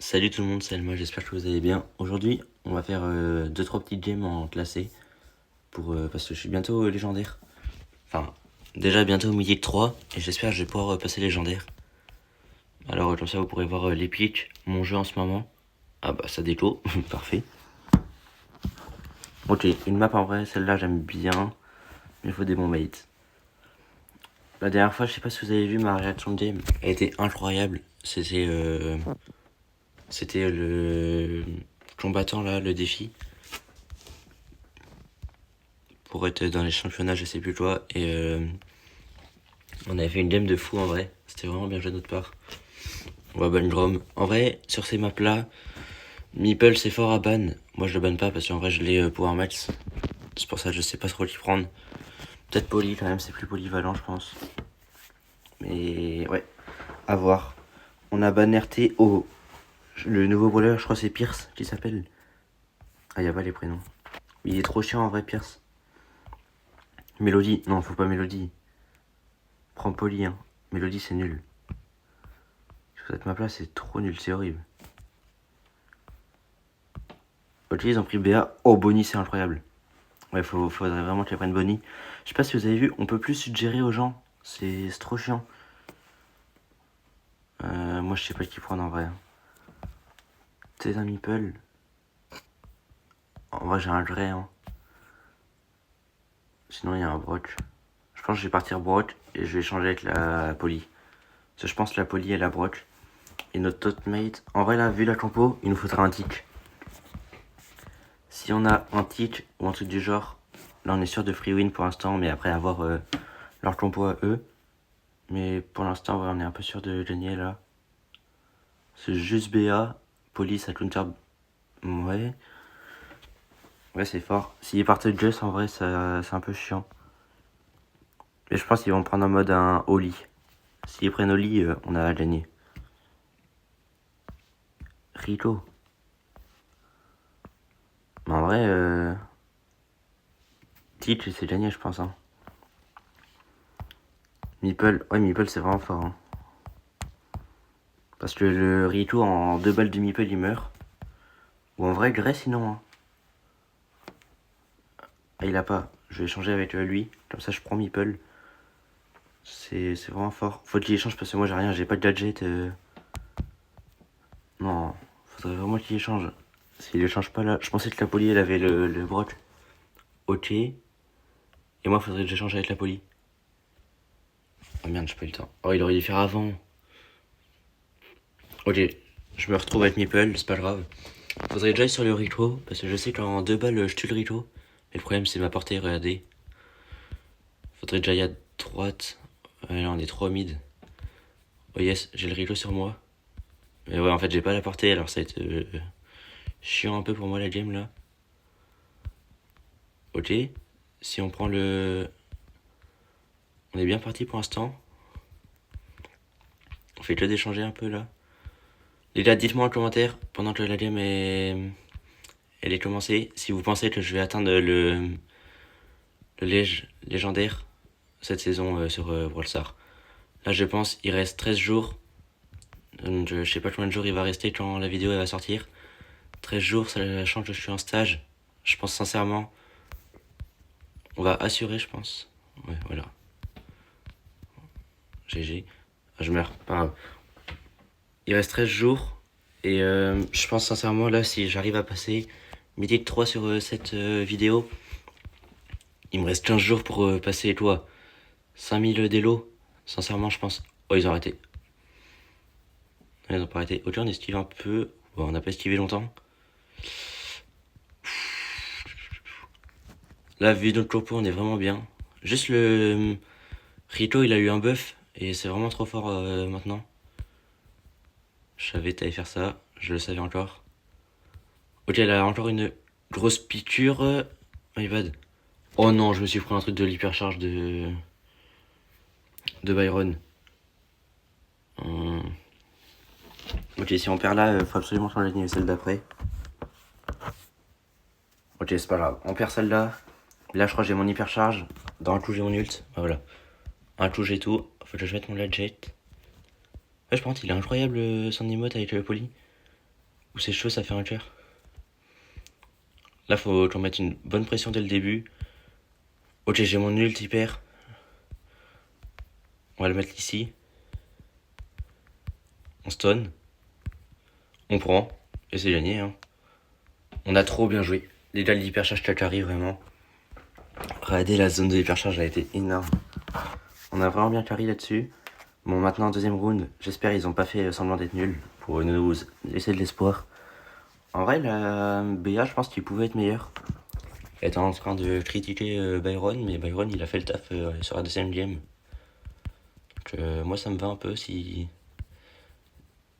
Salut tout le monde, c'est Elma, j'espère que vous allez bien. Aujourd'hui, on va faire 2-3 petites games en classé parce que je suis bientôt légendaire. Enfin, déjà bientôt au mythique 3 et j'espère que je vais pouvoir passer légendaire. Alors comme ça vous pourrez voir les pics, mon jeu en ce moment. Ah bah ça déco, parfait. Ok, une map en vrai, celle-là j'aime bien, mais il faut des bons mates. La dernière fois, je sais pas si vous avez vu ma réaction de game, elle était incroyable. C'était le combattant là, le défi. Pour être dans les championnats, je sais plus quoi. Et on avait fait une game de fou en vrai. C'était vraiment bien joué de notre part. On va ban Grom. En vrai, sur ces maps là, Meeple c'est fort à ban. Moi je le banne pas parce qu'en vrai je l'ai Power Max. C'est pour ça que je sais pas trop qui prendre. Peut-être Poly quand même, c'est plus polyvalent je pense. Mais ouais, à voir. On a ban RT. Oh, le nouveau brawler, je crois c'est Pierce qui s'appelle. Ah, y'a pas les prénoms. Il est trop chiant en vrai, Pierce. Mélodie, non, faut pas Mélodie. Prends Poly, hein. Mélodie c'est nul. Sur cette map là, c'est trop nul, c'est horrible. Ok, ils ont pris BA. Oh, Bonnie, c'est incroyable. Ouais, faudrait vraiment qu'ils prennent Bonnie. Je sais pas si vous avez vu, on peut plus suggérer aux gens. C'est trop chiant. Moi, je sais pas qui prendre en vrai. T'es un meeple. En vrai, j'ai un grey. Hein. Sinon, il y a un broch. Je pense que je vais partir broch et je vais changer avec la poly. Parce que je pense que la poly et la broch. Et notre topmate. En vrai, là, vu la compo, il nous faudra un tick. Si on a un tick ou un truc du genre, là, on est sûr de free win pour l'instant, mais après avoir leur compo à eux. Mais pour l'instant, ouais, on est un peu sûr de gagner là. C'est juste BA, police à counter. Ouais. Ouais, c'est fort. S'ils partent de Just, en vrai, c'est un peu chiant. Mais je pense qu'ils vont prendre en mode un Oli. S'ils prennent Oli, on a gagné. Rico. Mais en vrai, Teach, c'est gagné, je pense. Hein. Meeple, ouais, Meeple, c'est vraiment fort. Hein. Parce que le Rico, en 2 balles de Meeple, il meurt. Ou en vrai, Grey, sinon. Hein. Ah, il a pas. Je vais échanger avec lui. Comme ça, je prends Meeple. C'est vraiment fort. Faut qu'il échange parce que moi, j'ai rien. J'ai pas de gadget. Non, faudrait vraiment qu'il échange. S'il échange pas là. Je pensais que la poli, elle avait le broc. Ok. Et moi, faudrait que j'échange avec la poli. Oh merde, j'ai pas eu le temps. Oh, il aurait dû faire avant. Ok. Je me retrouve avec Meeple, c'est pas grave. Faudrait que j'aille sur le Rico. Parce que je sais qu'en 2 balles, je tue le Rico. Mais le problème, c'est ma portée, regardez. Faudrait que j'aille à droite. Ouais, là, on est 3 mid. Oh yes, j'ai le Rico sur moi. Mais ouais, en fait, j'ai pas la portée, alors ça va être chiant un peu pour moi la game là. Ok. Si on prend le. On est bien parti pour l'instant. On fait que d'échanger un peu là. Les gars, dites-moi en commentaire pendant que la game elle est commencée. Si vous pensez que je vais atteindre le légendaire cette saison sur Brawl Stars. Là, je pense il reste 13 jours. Je sais pas combien de jours il va rester quand la vidéo elle va sortir. 13 jours, ça change que je suis en stage. Je pense sincèrement. On va assurer, je pense. Ouais, voilà. GG. Ah, je meurs, pas grave. Il reste 13 jours. Et je pense sincèrement, là, si j'arrive à passer midi 3 sur cette vidéo, il me reste 15 jours pour passer, quoi, 5000 d'élo. Sincèrement, je pense. Oh, ils ont arrêté. Ils ont pas arrêté. Ok, on esquive un peu. Bon, on n'a pas esquivé longtemps. Là, vu notre topo, on est vraiment bien. Juste le Rito, il a eu un buff. Et c'est vraiment trop fort maintenant. Je savais que t'allais faire ça. Je le savais encore. Ok, elle a encore une grosse piqûre. My bad. Oh non, je me suis pris un truc de l'hypercharge de Byron. Ok, si on perd là, faut absolument changer de niveau celle d'après. Ok, c'est pas grave. On perd celle-là. Là, je crois que j'ai mon hypercharge. Dans un coup, j'ai mon ult. Ah, voilà. Un coup, j'ai tout. Faut que je mette mon gadget. Ouais, je pense qu'il est incroyable son emote avec le poly. Où c'est chaud, ça fait un tiers. Là, faut qu'on mette une bonne pression dès le début. Ok, j'ai mon ult hyper. On va le mettre ici. On stun. On prend. Et c'est gagné, hein. On a trop bien joué. Les gars, l'hypercharge Takari, vraiment. Regardez, la zone de hypercharge a été énorme. On a vraiment bien carry là-dessus. Bon, maintenant, deuxième round. J'espère ils ont pas fait semblant d'être nuls pour nous laisser de l'espoir. En vrai, la BA, je pense qu'il pouvait être meilleur. Elle était en train de critiquer Byron, mais Byron, il a fait le taf sur la deuxième game. Donc, moi, ça me va un peu si...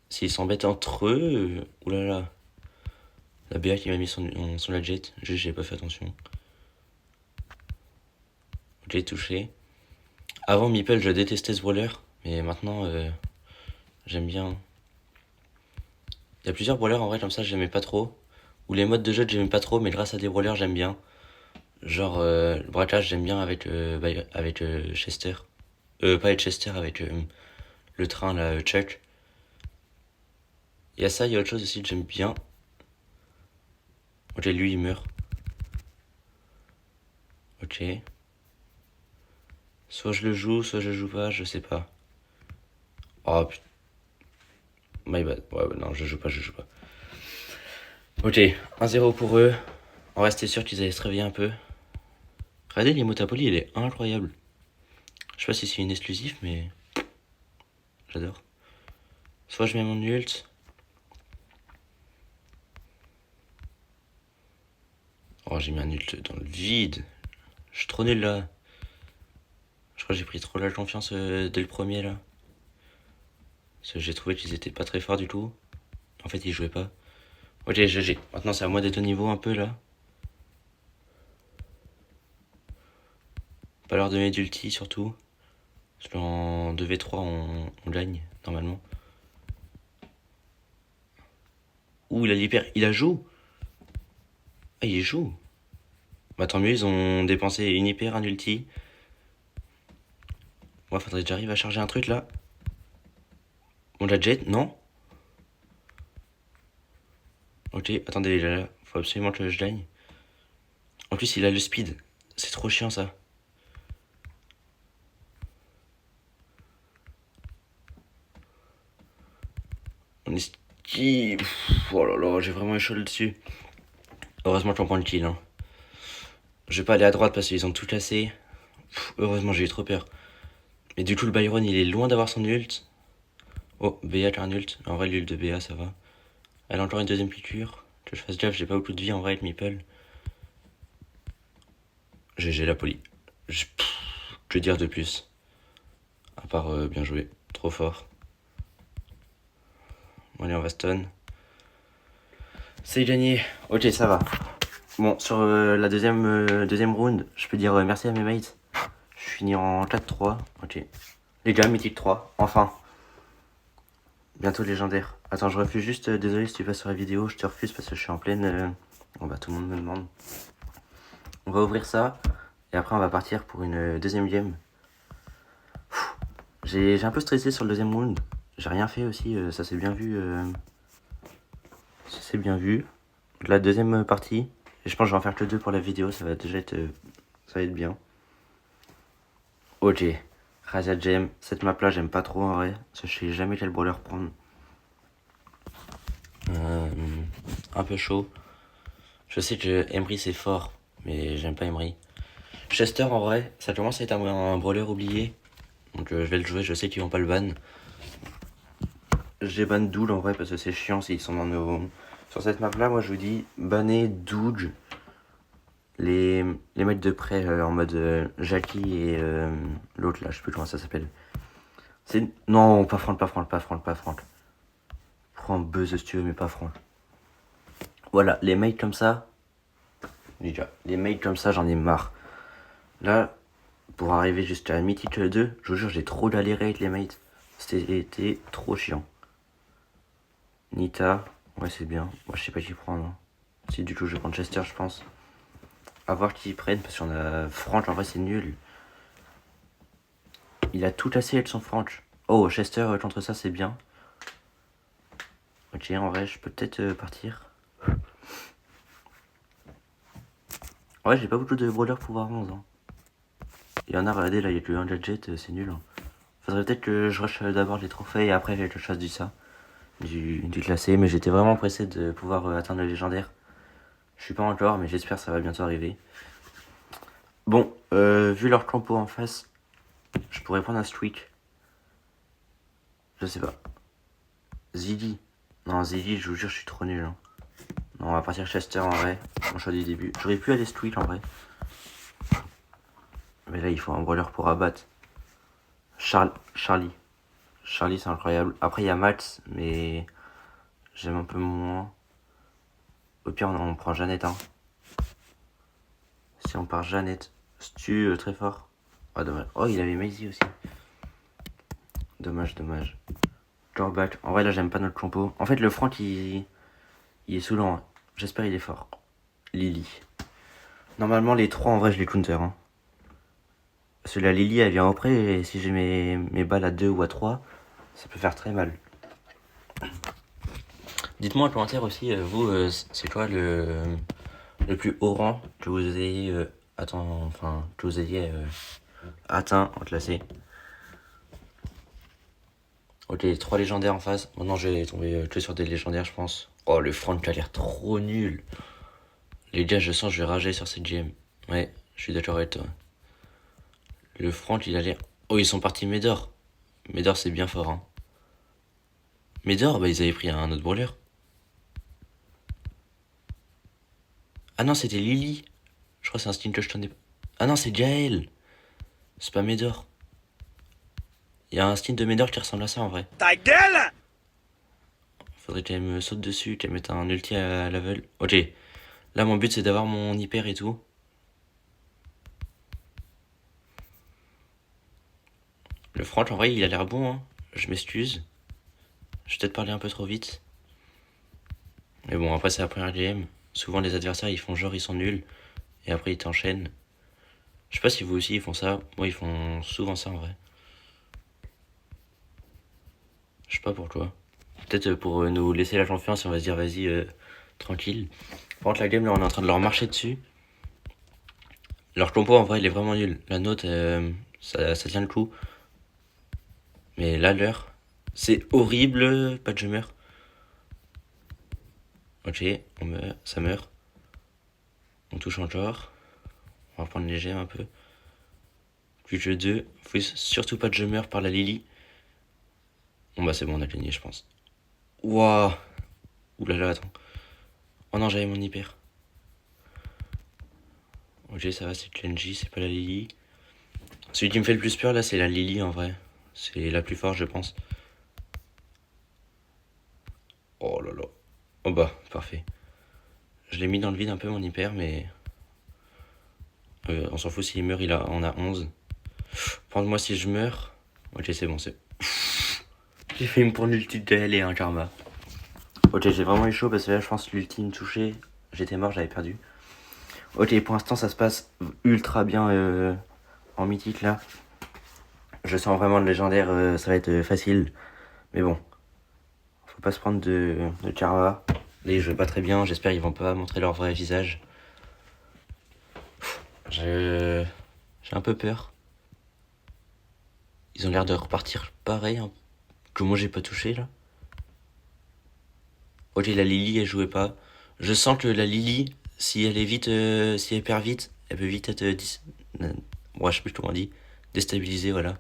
S'ils s'embêtent entre eux... Oulala. La BA qui m'a mis son gadget. J'ai pas fait attention. J'ai touché. Avant Meeple, je détestais ce brawler. Mais maintenant, j'aime bien. Il y a plusieurs brawlers en vrai comme ça, j'aimais pas trop. Ou les modes de jeu, j'aimais pas trop, mais grâce à des brawlers, j'aime bien. Genre, le braquage, j'aime bien avec, Chester. Pas avec Chester, avec le train, là, Chuck. Il y a ça, il y a autre chose aussi que j'aime bien. Ok, lui, il meurt. Ok. Soit je le joue, soit je joue pas, je sais pas. Oh putain. My bad. Ouais, non, je joue pas, je joue pas. Ok, 1-0 pour eux. On restait sûr qu'ils allaient se réveiller un peu. Regardez, l'Imotapoli, il est incroyable. Je sais pas si c'est une exclusive, mais j'adore. Soit je mets mon ult. Oh, j'ai mis un ult dans le vide. Je suis trop nul là. Je crois que j'ai pris trop la confiance dès le premier là. Parce que j'ai trouvé qu'ils étaient pas très forts du tout. En fait, ils jouaient pas. Ok, GG. Maintenant, c'est à moi d'être au niveau un peu là. Pas leur donner d'ulti surtout. Parce qu'en 2v3, on gagne normalement. Ouh, il a l'hyper. Il a joue. Ah, il joue. Bah, tant mieux, ils ont dépensé une hyper, un ulti. Moi, faudrait que j'arrive à charger un truc là. On l'a jet, non? Ok, attendez, là, faut absolument que je gagne. En plus, il a le speed. C'est trop chiant ça. On esquive. Oh là là, j'ai vraiment eu chaud dessus. Heureusement qu'on prend le kill. Hein. Je vais pas aller à droite parce qu'ils ont tout cassé. Heureusement, j'ai eu trop peur. Mais du coup, le Byron, il est loin d'avoir son ult. Oh, BA qui a un ult. En vrai, l'ult de BA, ça va. Elle a encore une deuxième piqûre. Que je fasse gaffe, j'ai pas beaucoup de vie en vrai avec Meeple. GG la poli. Que dire de plus? À part bien joué. Trop fort. Bon, allez, on va stun. C'est gagné. Ok, ça va. Bon, sur la deuxième round, je peux dire merci à mes mates. Je finis en 4-3. Ok. Les gars, mythique 3. Enfin. Bientôt légendaire. Attends, je refuse juste. Désolé si tu passes sur la vidéo. Je te refuse parce que je suis en pleine. Bon, bah, tout le monde me demande. On va ouvrir ça. Et après, on va partir pour une deuxième game. J'ai un peu stressé sur le deuxième round. J'ai rien fait aussi. Ça s'est bien vu. Ça s'est bien vu. La deuxième partie. Et je pense que je vais en faire que 2 pour la vidéo. Ça va déjà être. Ça va être bien. Ok. Razia Gem. Cette map là, j'aime pas trop en vrai. Parce que je sais jamais quel brawler prendre. Un peu chaud. Je sais que Emery c'est fort. Mais j'aime pas Emery. Chester en vrai, ça commence à être un brawler oublié. Donc je vais le jouer, je sais qu'ils vont pas le ban. J'ai ban Doodle en vrai parce que c'est chiant s'ils sont dans nos... Sur cette map là, moi je vous dis, bannez Doodle. Les mecs de près en mode Jackie et l'autre là, je sais plus comment ça s'appelle. C'est... Non, pas Franck. Prends Buzz si tu veux, mais pas Franck. Voilà, les mates comme ça. Déjà, les mates comme ça, j'en ai marre. Là, pour arriver jusqu'à Mythique 2, je vous jure, j'ai trop galéré avec les mates. C'était trop chiant. Nita, ouais, c'est bien. Moi, je sais pas qui prendre. Si du coup, je vais prendre Chester, je pense. À voir qui prenne, parce qu'on a Franck, en vrai, c'est nul. Il a tout cassé avec son Franck. Oh, Chester contre ça, c'est bien. Ok, Ok, en vrai, je peux peut-être partir. Ouais, j'ai pas beaucoup de brawlers pouvoir 11. Hein. Il y en a, regardez, là, il y a que un gadget, c'est nul. Hein. Faudrait peut-être que je rush d'abord les trophées et après je chasse du ça. Du classé, mais j'étais vraiment pressé de pouvoir atteindre le légendaire. Je suis pas encore, mais j'espère que ça va bientôt arriver. Bon, vu leur compo en face, je pourrais prendre un streak. Je sais pas. Ziggy. Non, Ziggy, je vous jure, je suis trop nul. Hein. Non, on va partir Chester en vrai. Mon choix du début. J'aurais pu aller streak en vrai. Mais là, il faut un brawler pour abattre. Charlie. Charlie, c'est incroyable. Après, il y a Max, mais j'aime un peu moins. Au pire, on prend Jeannette. Hein. Si on part Jeannette, Stu très fort. Ah, dommage. Oh, il avait Maisie aussi. Dommage. Drawback. En vrai, là, j'aime pas notre compo. En fait, le Franck, il est saoulant. Hein. J'espère il est fort. Lily. Normalement, les trois, en vrai, je les counter. Hein. Parce que la Lily, elle vient après, et si j'ai mes balles à 2 ou à 3, ça peut faire très mal. Dites-moi en commentaire aussi, vous, c'est quoi le plus haut rang que vous ayez atteint en classé. Ok, 3 légendaires en face. Maintenant, je vais tomber que sur des légendaires, je pense. Oh, le Franck a l'air trop nul. Les gars, je sens que je vais rager sur cette GM. Ouais, je suis d'accord avec toi. Le Franck, il a l'air... Oh, ils sont partis Médor. Médor, c'est bien fort, hein. Médor, bah, ils avaient pris un autre brawler. Ah non, c'était Lily. Je crois que c'est un skin que je t'en ai... Ah non, c'est Jaël. C'est pas Médor. Il y a un skin de Médor qui ressemble à ça, en vrai. Ta gueule! Faudrait qu'elle me saute dessus, qu'elle mette un ulti à level. Ok. Là, mon but, c'est d'avoir mon hyper et tout. Le Franck, en vrai, il a l'air bon, hein. Je m'excuse. Je vais peut-être parler un peu trop vite. Mais bon, après, c'est la première game. Souvent, les adversaires, ils font genre, ils sont nuls. Et après, ils t'enchaînent. Je sais pas si vous aussi, ils font ça. Moi, ils font souvent ça, en vrai. Je sais pas pourquoi. Peut-être pour nous laisser la confiance, on va se dire, vas-y, tranquille. Par contre, la game, là, on est en train de leur marcher dessus. Leur compo, en vrai, il est vraiment nul. La nôtre, ça tient le coup. Mais là, leur, c'est horrible. Pas de je meurs. Ok, ça meurt. On touche encore. On va prendre léger un peu. Plus que 2. Faut surtout pas de je meurs par la Lily. Bon bah c'est bon, on a gagné, je pense. Ouah. Oulala, attends. Oh non, j'avais mon hyper. Ok, ça va, c'est Clenji, c'est pas la Lily. Celui qui me fait le plus peur là, c'est la Lily en vrai. C'est la plus forte, je pense. Oh là là. Oh bah, parfait. Je l'ai mis dans le vide un peu mon hyper, mais. On s'en fout s'il meurt, on a 11. Prends-moi si je meurs. Ok, c'est bon, c'est. J'ai fait une pour l'ulti de L et un karma. Ok, j'ai vraiment eu chaud parce que là, je pense que l'ulti me touchait. J'étais mort, j'avais perdu. Ok, pour l'instant, ça se passe ultra bien en mythique là. Je sens vraiment le légendaire, ça va être facile. Mais bon, faut pas se prendre de karma. Là, ils jouent pas très bien, j'espère qu'ils vont pas montrer leur vrai visage. J'ai un peu peur. Ils ont l'air de repartir pareil, hein, que moi j'ai pas touché là. Ok, la Lily elle jouait pas. Je sens que la Lily, si elle est vite, si elle perd vite, elle peut vite être ouais, je sais plus comment on dit, déstabilisée, voilà.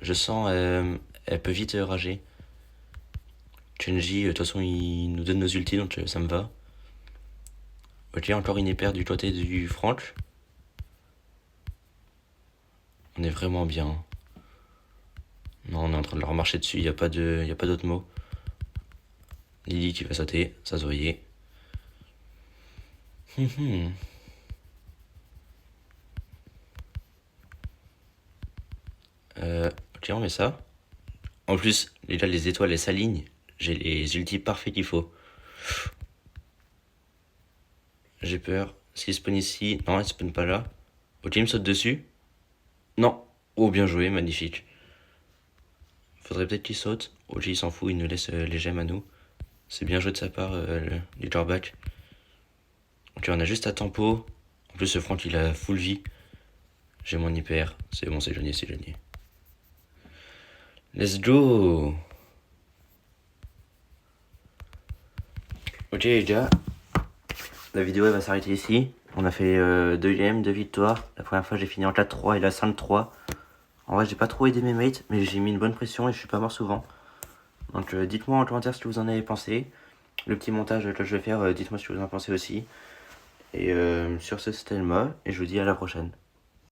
Je sens, elle peut vite rager. Chenji, de toute façon, il nous donne nos ultis, donc ça me va. Ok, encore une épère du côté du Franck. On est vraiment bien. Non, on est en train de leur marcher dessus, y a pas d'autre mot. Lily qui va sauter, ça se voyait. Ok, on met ça. En plus, déjà les étoiles elles s'alignent. J'ai les ultis parfaits qu'il faut. J'ai peur. S'il spawn ici. Non, il spawn pas là. Ok, il me saute dessus. Non. Oh, bien joué, magnifique. Faudrait peut-être qu'il saute. Ok, il s'en fout, il nous laisse les gemmes à nous. C'est bien joué de sa part, du drawback. Ok, on a juste à tempo. En plus, ce Franck, il a full vie. J'ai mon hyper. C'est bon, c'est gagné, c'est gagné. Let's go! Ok les gars, la vidéo elle va s'arrêter ici. On a fait 2 games, 2 victoires. La première fois j'ai fini en 4-3 et la 5-3. En vrai j'ai pas trop aidé mes mates, mais j'ai mis une bonne pression et je suis pas mort souvent. Donc dites-moi en commentaire ce que vous en avez pensé. Le petit montage que je vais faire, dites-moi ce que vous en pensez aussi. Et sur ce c'était le mot et je vous dis à la prochaine.